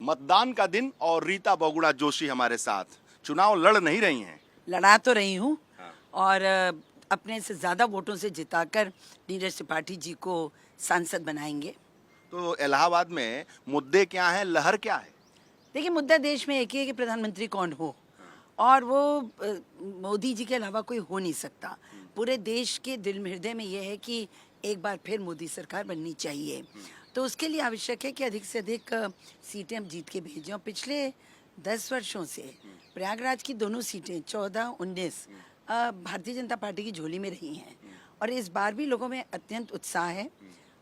मतदान का दिन और रीता बहुगुणा जोशी हमारे साथ। चुनाव लड़ नहीं रही हैं। लड़ा तो रही हूँ हाँ। और अपने से ज़्यादा वोटों से जिताकर नीरज त्रिपाठी जी को सांसद बनाएंगे। तो इलाहाबाद में मुद्दे क्या हैं, लहर क्या है? देखिए, मुद्दा देश में एक ही है कि प्रधानमंत्री कौन हो, और वो मोदी जी के अलावा कोई हो नहीं सकता। पूरे देश के दिल में, हृदय में यह है कि एक बार फिर मोदी सरकार बननी चाहिए। तो उसके लिए आवश्यक है कि अधिक से अधिक सीटें हम जीत के भेजें। और पिछले 10 वर्षों से प्रयागराज की दोनों सीटें 14, 19 भारतीय जनता पार्टी की झोली में रही हैं, और इस बार भी लोगों में अत्यंत उत्साह है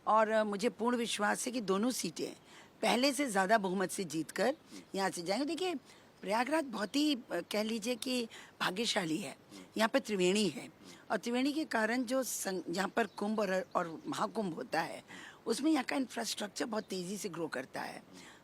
और मुझे पूर्ण विश्वास है कि दोनों सीटें पहले से ज़्यादा बहुमत से जीतकर यहाँ से जाएंगे। देखिए, प्रयागराज बहुत ही कह लीजिए कि भाग्यशाली है। यहाँ पर त्रिवेणी है, और त्रिवेणी के कारण जो यहाँ पर कुंभ और महाकुंभ होता है, उसमें यहाँ का इंफ्रास्ट्रक्चर बहुत तेज़ी से ग्रो करता है।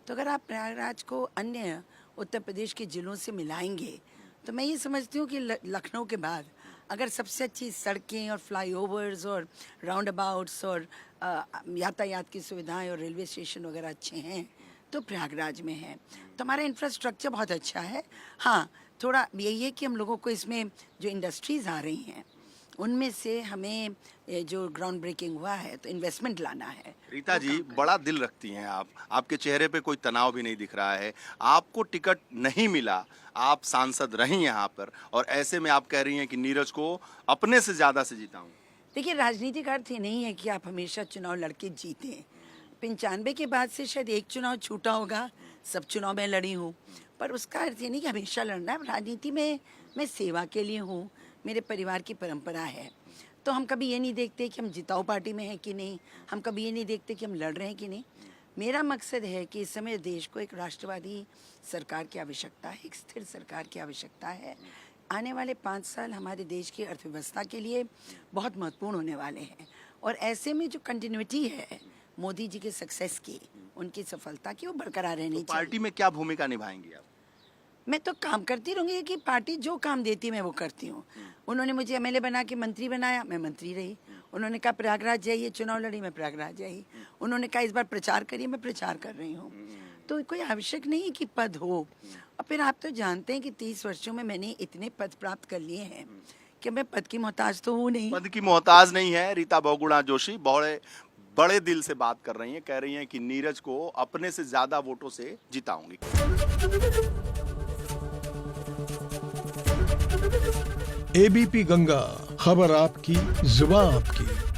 तो अगर आप प्रयागराज को अन्य उत्तर प्रदेश के ज़िलों से मिलाएंगे, तो मैं ये समझती हूँ कि लखनऊ के बाद अगर सबसे अच्छी सड़कें और फ्लाईओवर्स और राउंड अबाउट्स और यातायात की सुविधाएं और रेलवे स्टेशन वगैरह अच्छे हैं तो प्रयागराज में है। तो हमारा इंफ्रास्ट्रक्चर बहुत अच्छा है। हाँ, थोड़ा यही है कि हम लोगों को इसमें जो इंडस्ट्रीज़ आ रही हैं उनमें से हमें जो ग्राउंड ब्रेकिंग हुआ है तो इन्वेस्टमेंट लाना है। रीता जी, बड़ा दिल रखती हैं आप, आपके चेहरे पे कोई तनाव भी नहीं दिख रहा है। आपको टिकट नहीं मिला, आप सांसद रही यहाँ पर, और ऐसे में आप कह रही हैं कि नीरज को अपने से ज़्यादा से जिताऊं। देखिए, राजनीतिक अर्थ ये नहीं है कि आप हमेशा चुनाव लड़के जीतें। 95 के बाद से शायद एक चुनाव छूटा होगा, सब चुनाव में लड़ी हूँ, पर उसका अर्थ ये नहीं कि हमेशा लड़ना है। राजनीति में मैं सेवा के लिए हूँ, मेरे परिवार की परंपरा है। तो हम कभी ये नहीं देखते कि हम जिताऊ पार्टी में हैं कि नहीं, हम कभी ये नहीं देखते कि हम लड़ रहे हैं कि नहीं। मेरा मकसद है कि इस समय देश को एक राष्ट्रवादी सरकार की आवश्यकता है, एक स्थिर सरकार की आवश्यकता है। आने वाले 5 साल हमारे देश की अर्थव्यवस्था के लिए बहुत महत्वपूर्ण होने वाले हैं, और ऐसे में जो कंटिन्यूटी है मोदी जी के सक्सेस की, उनकी सफलता की, वो बरकरार रहनी चाहिए। पार्टी में क्या भूमिका निभाएंगी आप? मैं तो काम करती रहूँगी कि पार्टी जो काम देती मैं वो करती हूँ। उन्होंने मुझे एमएलए बना के मंत्री बनाया, मैं मंत्री रही। उन्होंने कहा प्रयागराज जाइए, चुनाव लड़ी, मैं प्रयागराज आई। उन्होंने कहा इस बार प्रचार करिए, मैं प्रचार कर रही हूँ। तो कोई आवश्यक नहीं है कि पद हो। और फिर आप तो जानते हैं कि 30 वर्षों में मैंने इतने पद प्राप्त कर लिए हैं कि मैं पद की मोहताज तो हूँ नहीं। पद की मोहताज नहीं है। रीता बहुगुणा जोशी बड़े दिल से बात कर रही हैं, कह रही हैं कि नीरज को अपने से ज्यादा वोटों से जिताऊंगी। एबीपी गंगा, खबर आपकी, जुबान आपकी।